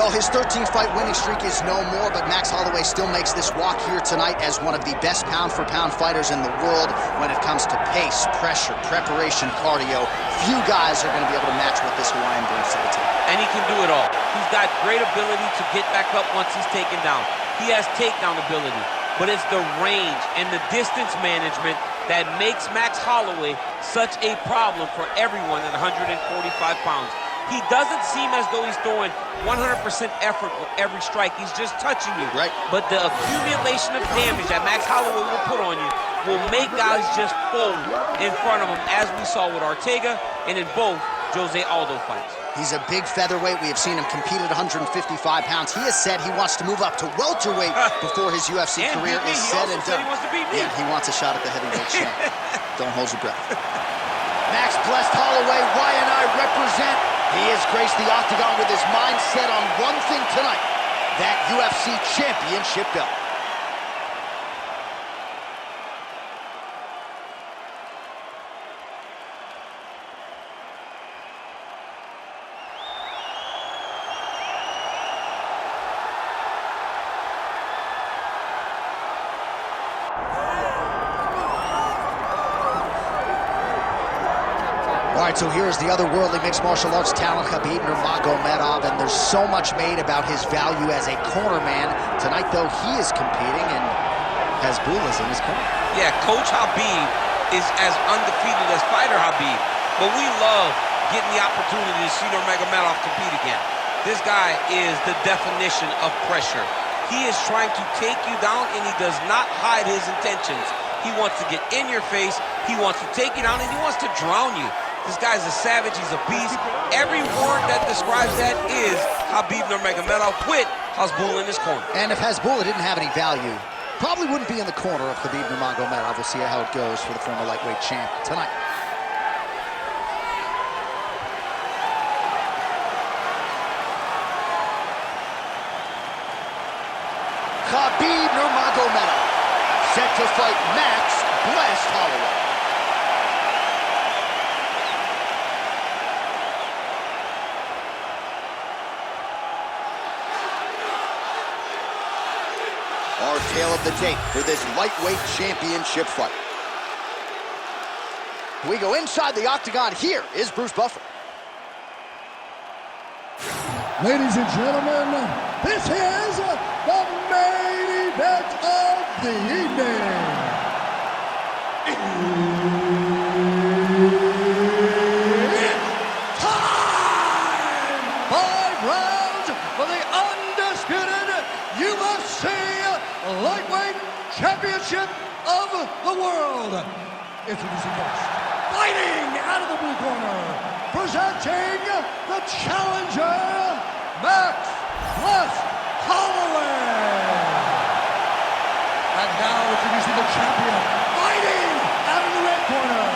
Well, his 13-fight winning streak is no more, but Max Holloway still makes this walk here tonight as one of the best pound-for-pound fighters in the world when it comes to pace, pressure, preparation, cardio. Few guys are going to be able to match what this Hawaiian brings to the table. And he can do it all. He's got great ability to get back up once he's taken down. He has takedown ability, but it's the range and the distance management that makes Max Holloway such a problem for everyone at 145 pounds. He doesn't seem as though he's throwing 100% effort with every strike. He's just touching you. Right. But the accumulation of damage that Max Holloway will put on you will make guys just fold in front of him, as we saw with Ortega and in both Jose Aldo fights. He's a big featherweight. We have seen him compete at 155 pounds. He has said he wants to move up to welterweight before his UFC career is said and done. He wants to beat me. Yeah, he wants a shot at the heavyweight champ. Don't hold your breath. Max blessed Holloway. Y&I represent. He has graced the octagon with his mind set on one thing tonight, that UFC championship belt. All right, so here's the otherworldly mixed martial arts talent, Khabib Nurmagomedov, and there's so much made about his value as a cornerman. Tonight, though, he is competing, and Hasbullah's in his corner. Yeah, Coach Khabib is as undefeated as fighter Khabib, but we love getting the opportunity to see Nurmagomedov compete again. This guy is the definition of pressure. He is trying to take you down, and he does not hide his intentions. He wants to get in your face, he wants to take you down, and he wants to drown you. This guy's a savage, he's a beast. Every word that describes that is Khabib Nurmagomedov with Hasbullah in his corner. And if Hasbullah didn't have any value, probably wouldn't be in the corner of Khabib Nurmagomedov. We'll see how it goes for the former lightweight champ tonight. Khabib Nurmagomedov set to fight Max blessed Holloway. Our tale of the tape for this lightweight championship fight. We go inside the octagon. Here is Bruce Buffer. Ladies and gentlemen, this is the main event of the evening. It's time! 5 rounds for the undisputed UFC Lightweight Championship of the world. Introducing first, fighting out of the blue corner, presenting the challenger, Max "Bless" Holloway. And now introducing the champion, fighting out of the red corner,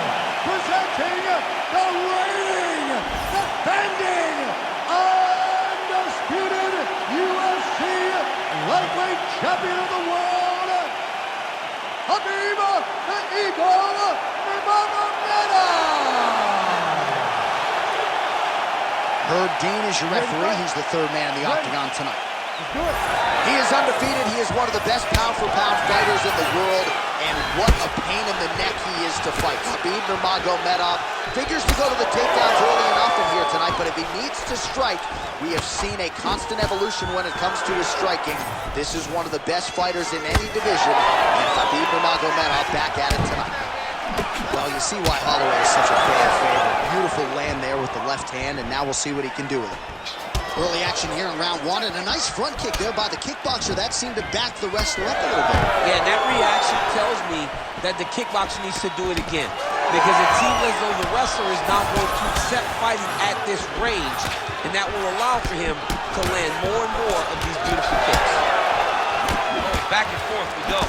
presenting the reigning, defending, undisputed UFC Lightweight Champion of the world, Khabib the Eagle Nurmagomedov. Herb Dean is your referee. He's the third man in the octagon tonight. He is undefeated. He is one of the best pound-for-pound fighters in the world, and what a pain in the neck he is to fight. Khabib Nurmagomedov figures to go to the takedowns early enough in here tonight, but if he needs to strike, we have seen a constant evolution when it comes to his striking. This is one of the best fighters in any division, and Khabib Nurmagomedov back at it tonight. Well, you see why Holloway is such a fan favorite. Beautiful land there with the left hand, and now we'll see what he can do with it. Early action here in round 1, and a nice front kick there by the kickboxer. That seemed to back the wrestler up a little bit. Yeah, and that reaction tells me that the kickboxer needs to do it again, because it seems as though the wrestler is now going to accept fighting at this range, and that will allow for him to land more and more of these beautiful kicks. Back and forth we go.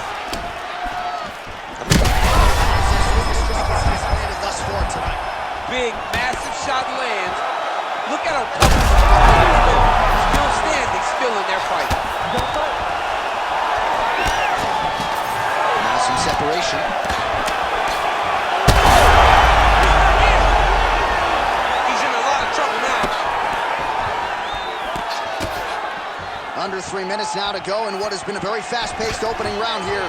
Thus far tonight. Big, massive shot lands. Look at how tough still standing, still in their fight. Now some separation. He's in a lot of trouble now. Under 3 minutes now to go in what has been a very fast-paced opening round here.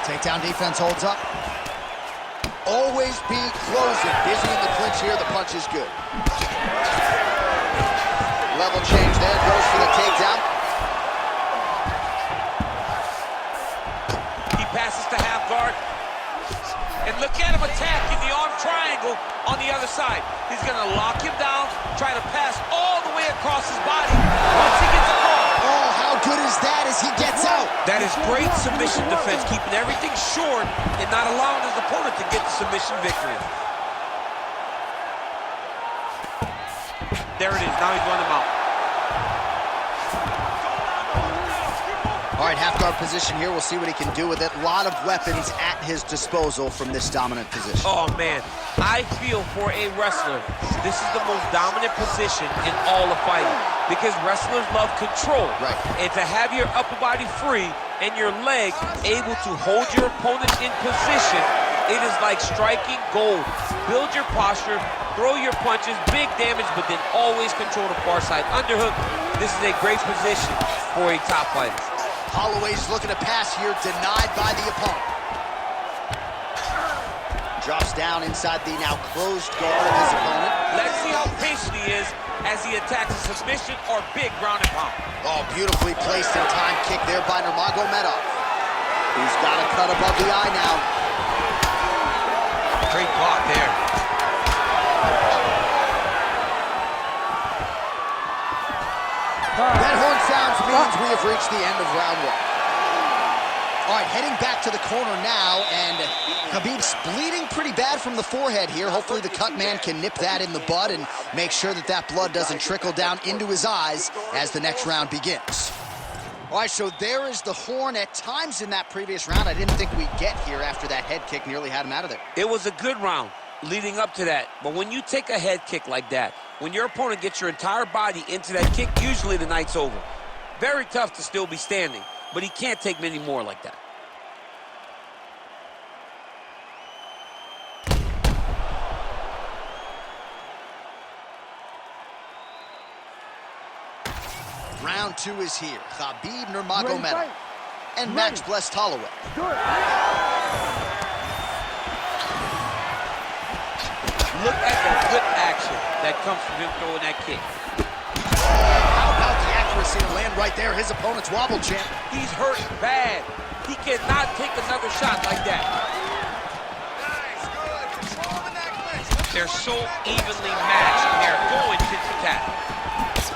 Takedown defense holds up. Always be closing. Busy in the clinch here. The punch is good. Level change there. Goes for the takedown. He passes to half guard. And look at him attacking the arm triangle on the other side. He's going to lock him down, try to pass all the way across his body once he gets across. Oh, how good is that as he gets out? That is great submission defense, keeping everything short and not allowing his opponent to get the submission victory. There it is. Now he's running him out. All right, half guard position here. We'll see what he can do with it. A lot of weapons at his disposal from this dominant position. Oh, man. I feel for a wrestler, this is the most dominant position in all of fighting because wrestlers love control. Right. And to have your upper body free and your leg able to hold your opponent in position, it is like striking gold. Build your posture, throw your punches, big damage, but then always control the far side underhook. This is a great position for a top fighter. Holloway's looking to pass here, denied by the opponent. Drops down inside the now closed guard of his opponent. Let's see how patient he is as he attacks a submission or big ground and pound. Oh, beautifully placed in time kick there by Nurmagomedov. He's got a cut above the eye now. Great block there. That horn sounds means we have reached the end of round one. All right, heading back to the corner now, and Khabib's bleeding pretty bad from the forehead here. Hopefully the cut man can nip that in the bud and make sure that that blood doesn't trickle down into his eyes as the next round begins. All right, so there is the horn. At times in that previous round, I didn't think we'd get here after that head kick nearly had him out of there. It was a good round leading up to that, but when you take a head kick like that, when your opponent gets your entire body into that kick, usually the night's over. Very tough to still be standing, but he can't take many more like that. Round two is here. Khabib Nurmagomedov and Max Blessed Holloway. Look at the good action that comes from him throwing that kick. How about the accuracy to land right there? His opponent's wobble champ. He's hurt bad. He cannot take another shot like that. They're so evenly matched, and they're going tit for tat.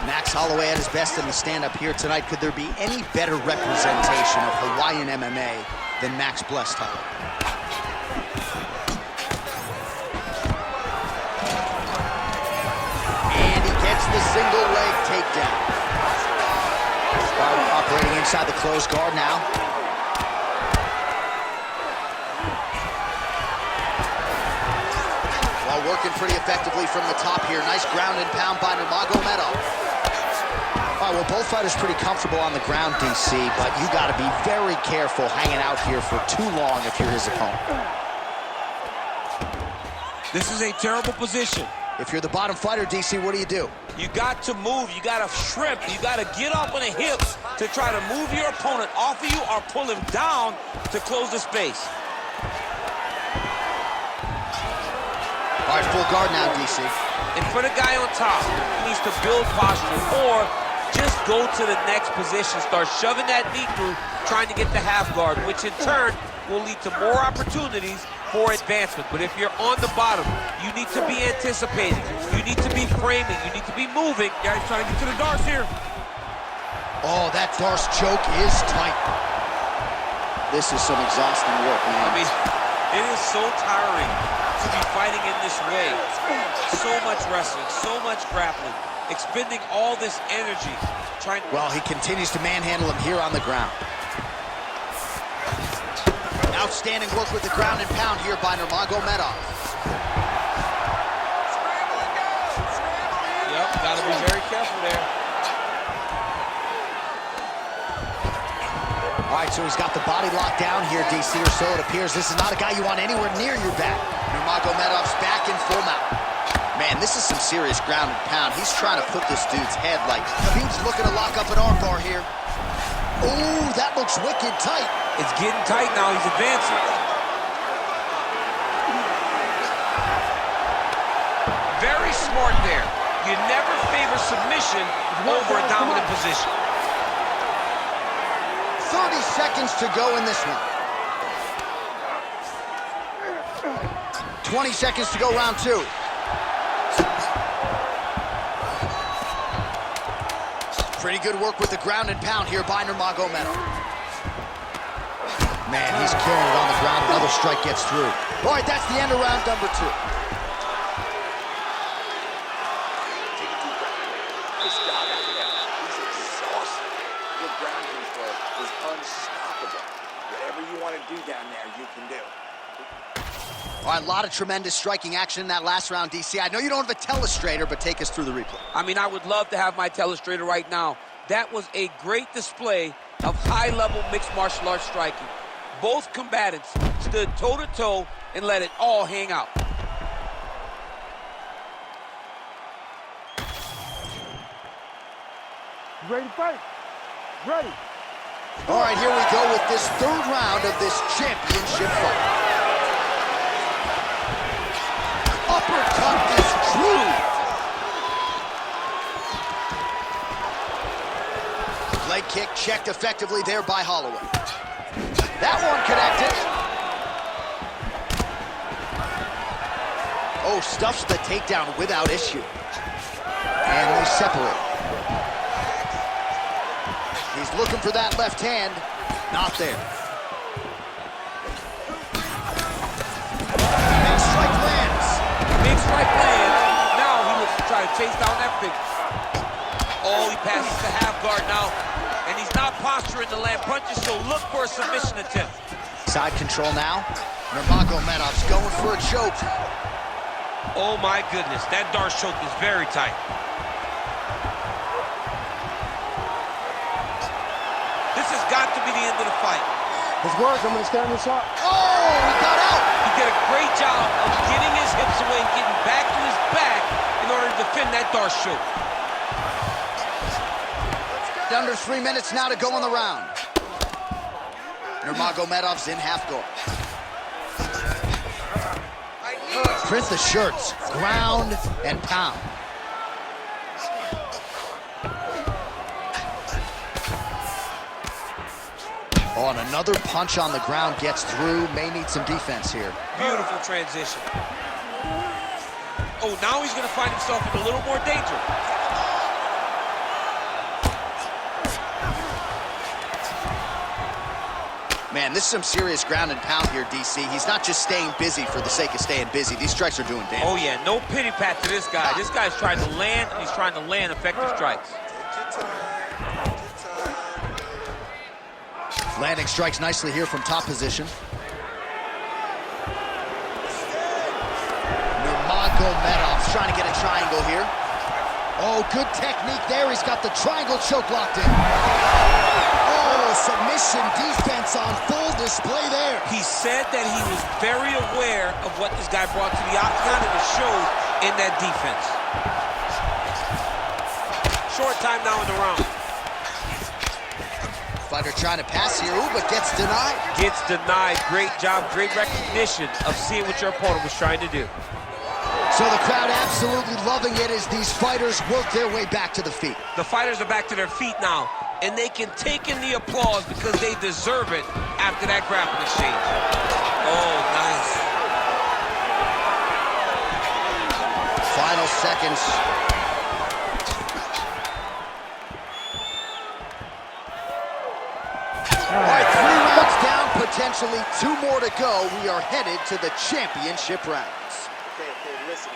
Max Holloway at his best in the stand-up here tonight. Could there be any better representation of Hawaiian MMA than Max Blessed Holloway? And he gets the single leg takedown. Operating inside the closed guard now. While working pretty effectively from the top here. Nice ground and pound by Nurmagomedov. All right, well, both fighters pretty comfortable on the ground, DC, but you got to be very careful hanging out here for too long if you're his opponent. This is a terrible position. If you're the bottom fighter, DC, what do? You got to move. You got to shrimp. You got to get up on the hips to try to move your opponent off of you or pull him down to close the space. All right, full guard now, DC. And for the guy on top, he needs to build posture or just go to the next position. Start shoving that knee through, trying to get the half guard, which in turn will lead to more opportunities for advancement. But if you're on the bottom, you need to be anticipating. You need to be framing. You need to be moving. Guys trying to get to the darts here. Oh, that Darce choke is tight. This is some exhausting work, man. I mean, it is so tiring to be fighting in this way. So much wrestling, so much grappling, expending all this energy trying to... Well, he continues to manhandle him here on the ground. Outstanding work with the ground and pound here by Nurmagomedov. Yep, gotta be very careful there. All right, so he's got the body locked down here, DC, or so it appears. This is not a guy you want anywhere near your back. Nurmagomedov's back in full mount. Man, this is some serious ground and pound. He's trying to put this dude's head like... Khabib's looking to lock up an armbar here. Oh, that looks wicked tight. It's getting tight now. He's advancing. Very smart there. You never favor submission over a dominant position. 30 seconds to go in this one. 20 seconds to go, round 2. Pretty good work with the ground and pound here by Nurmagomedov. Man, he's carrying it on the ground. Another strike gets through. All right, that's the end of round number 2. Nice job out there. He's exhausted. Your ground control is unstoppable. Whatever you want to do down there, you can do. All right, a lot of tremendous striking action in that last round, DC. I know you don't have a telestrator, but take us through the replay. I mean, I would love to have my telestrator right now. That was a great display of high-level mixed martial arts striking. Both combatants stood toe-to-toe and let it all hang out. Ready to fight? Ready. All right, here we go with this 3rd round of this championship fight. Uppercut is true. Leg kick checked effectively there by Holloway. That one connected. Oh, stuffs the takedown without issue. And they separate. He's looking for that left hand. Not there. Big strike lands. Big strike lands. Now he looks to try to chase down that figure. Oh, he passes the half guard now. And he's not posturing to land punches, so look for a submission attempt. Side control now. Nurmagomedov's going for a choke. Oh my goodness, that Darce choke is very tight. This has got to be the end of the fight. Let's work. I'm going to stand this up. Oh, he got out. He did a great job of getting his hips away and getting back to his back in order to defend that Darce choke. Under 3 minutes now to go in the round. Nurmagomedov's in half guard. Print the shirts, ground and pound. Oh, and another punch on the ground gets through. May need some defense here. Beautiful transition. Oh, now he's going to find himself in a little more danger. Man, this is some serious ground and pound here, DC. He's not just staying busy for the sake of staying busy. These strikes are doing damage. Oh, yeah, no pity pat to this guy. This guy's trying to land, and he's trying to land effective strikes. Landing strikes nicely here from top position. Nurmagomedov's trying to get a triangle here. Oh, good technique there. He's got the triangle choke locked in. Submission defense on full display there. He said that he was very aware of what this guy brought to the octagon, and it showed in that defense. Short time now in the round. Fighter trying to pass here, ooh, but gets denied. Gets denied. Great job, great recognition of seeing what your opponent was trying to do. So the crowd absolutely loving it as these fighters work their way back to the feet. The fighters are back to their feet now, and they can take in the applause because they deserve it after that grappling exchange. Oh, nice. Final seconds. All right, 3 rounds down, potentially 2 more to go. We are headed to the championship rounds. Okay, listen.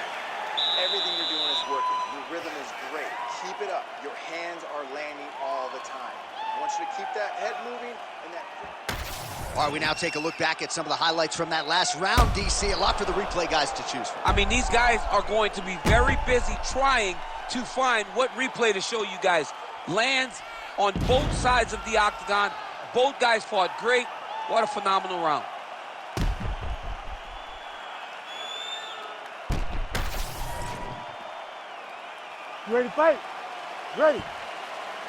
Everything you're doing is working. Your rhythm is great. Keep it up. Your hands are landing all the time. I want you to keep that head moving and that... All right, we now take a look back at some of the highlights from that last round, DC. A lot for the replay guys to choose from. I mean, these guys are going to be very busy trying to find what replay to show you guys. Lands on both sides of the octagon. Both guys fought great. What a phenomenal round. You ready to fight? Ready.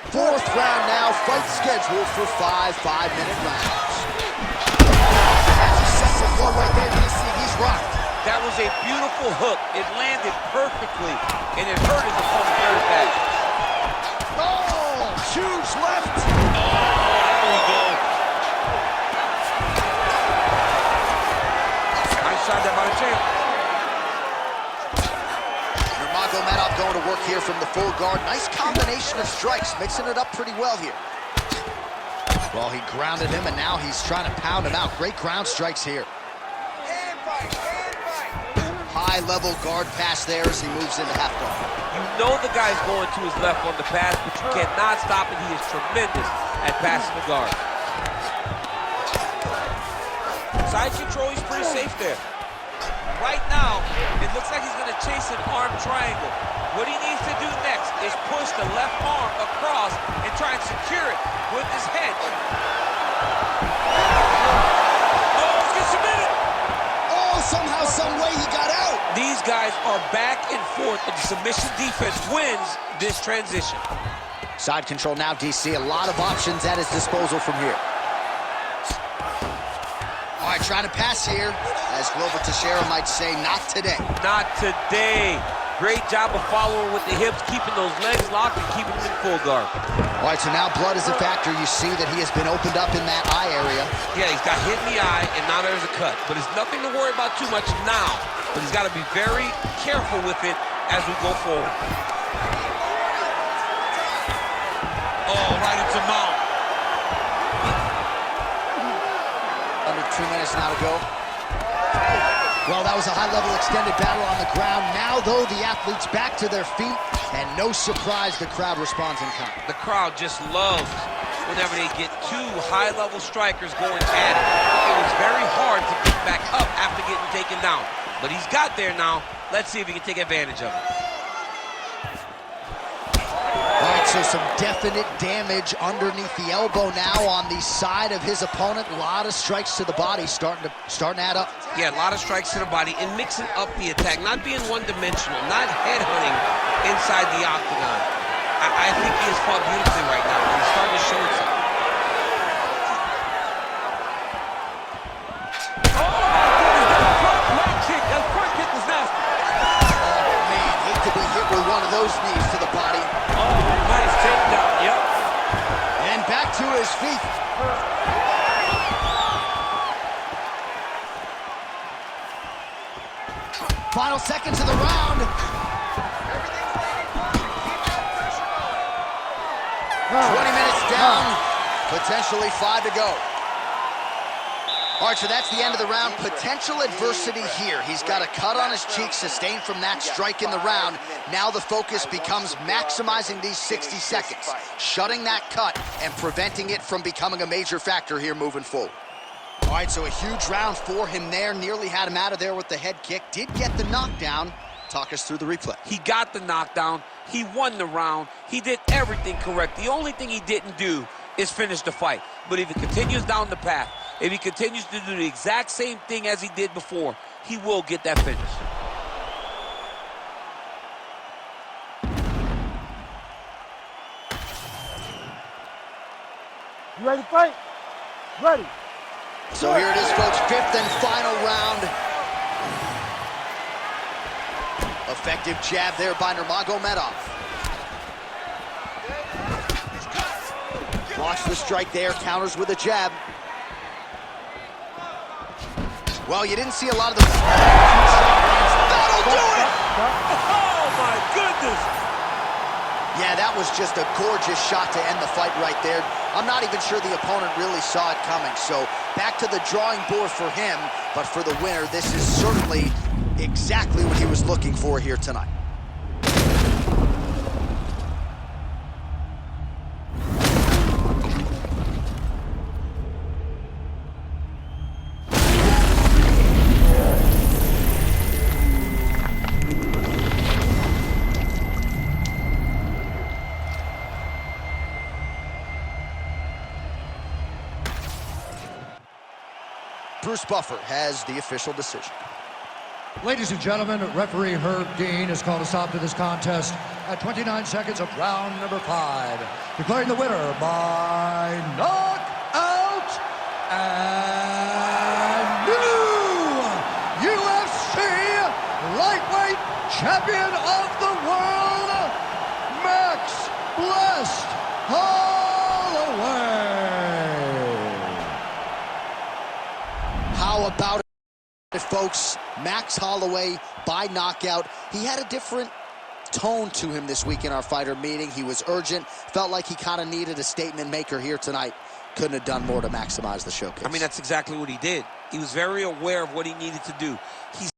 Fourth round now, fight scheduled for 5 5-minute rounds. As he sets the floor right there, you see he's rocked. That was a beautiful hook. It landed perfectly, and it hurt his opponent very bad. Oh, huge left. There we go. Nice shot there by the champ. Nurmagomedov going to work here from the full guard. Nice combination of strikes, mixing it up pretty well here. Well, he grounded him, and now he's trying to pound him out. Great ground strikes here. Hand fight, hand fight. High-level guard pass there as he moves into half guard. You know the guy's going to his left on the pass, but you cannot stop it. He is tremendous at passing the guard. Side control, he's pretty safe there. Right now, it looks like he's going to chase an arm triangle. What he needs to do next is push the left arm across and try and secure it with his head. Oh, let's get submitted. Oh, somehow, some way he got out. These guys are back and forth, and the submission defense wins this transition. Side control now, DC. A lot of options at his disposal from here. All right, trying to pass here. As Glover Teixeira might say, not today. Not today. Great job of following with the hips, keeping those legs locked and keeping them in full guard. All right, so now blood is a factor. You see that he has been opened up in that eye area. Yeah, he's got hit in the eye, and now there's a cut. But it's nothing to worry about too much now. But he's got to be very careful with it as we go forward. Oh, right into mount. Under 2 minutes now to go. Well, that was a high-level extended battle on the ground. Now, though, the athletes back to their feet, and no surprise the crowd responds in kind. The crowd just loves whenever they get two high-level strikers going at it. It was very hard to get back up after getting taken down. But he's got there now. Let's see if he can take advantage of it. All right, so some definite damage underneath the elbow now on the side of his opponent. A lot of strikes to the body starting to add up. Yeah, a lot of strikes to the body and mixing up the attack, not being one-dimensional, not headhunting inside the octagon. I think he has fought beautifully right now, and he's starting to show it. With one of those knees to the body. Oh, nice takedown, yep. And back to his feet. Final seconds of the round. 20 minutes down, potentially 5 to go. All right, so that's the end of the round. Potential adversity here. He's got a cut on his cheek sustained from that strike in the round. Now the focus becomes maximizing these 60 seconds, shutting that cut and preventing it from becoming a major factor here moving forward. All right, so a huge round for him there. Nearly had him out of there with the head kick. Did get the knockdown. Talk us through the replay. He got the knockdown. He won the round. He did everything correct. The only thing he didn't do is finish the fight. But if he continues down the path, if he continues to do the exact same thing as he did before, he will get that finish. You ready to fight? Ready. So here it is, folks, 5th and final round. Effective jab there by Nurmagomedov. Blocks the strike there, counters with a jab. Well, you didn't see a lot of the... That'll do it! Oh, my goodness! Yeah, that was just a gorgeous shot to end the fight right there. I'm not even sure the opponent really saw it coming. So back to the drawing board for him. But for the winner, this is certainly exactly what he was looking for here tonight. Bruce Buffer has the official decision. Ladies and gentlemen, referee Herb Dean has called a stop to this contest at 29 seconds of round number 5, declaring the winner by knockout and new UFC lightweight champion of the world, Max Blessed Holloway. How about it, folks? Max Holloway by knockout. He had a different tone to him this week in our fighter meeting. He was urgent, felt like he kind of needed a statement maker here tonight. Couldn't have done more to maximize the showcase. I mean, that's exactly what he did. He was very aware of what he needed to do. He's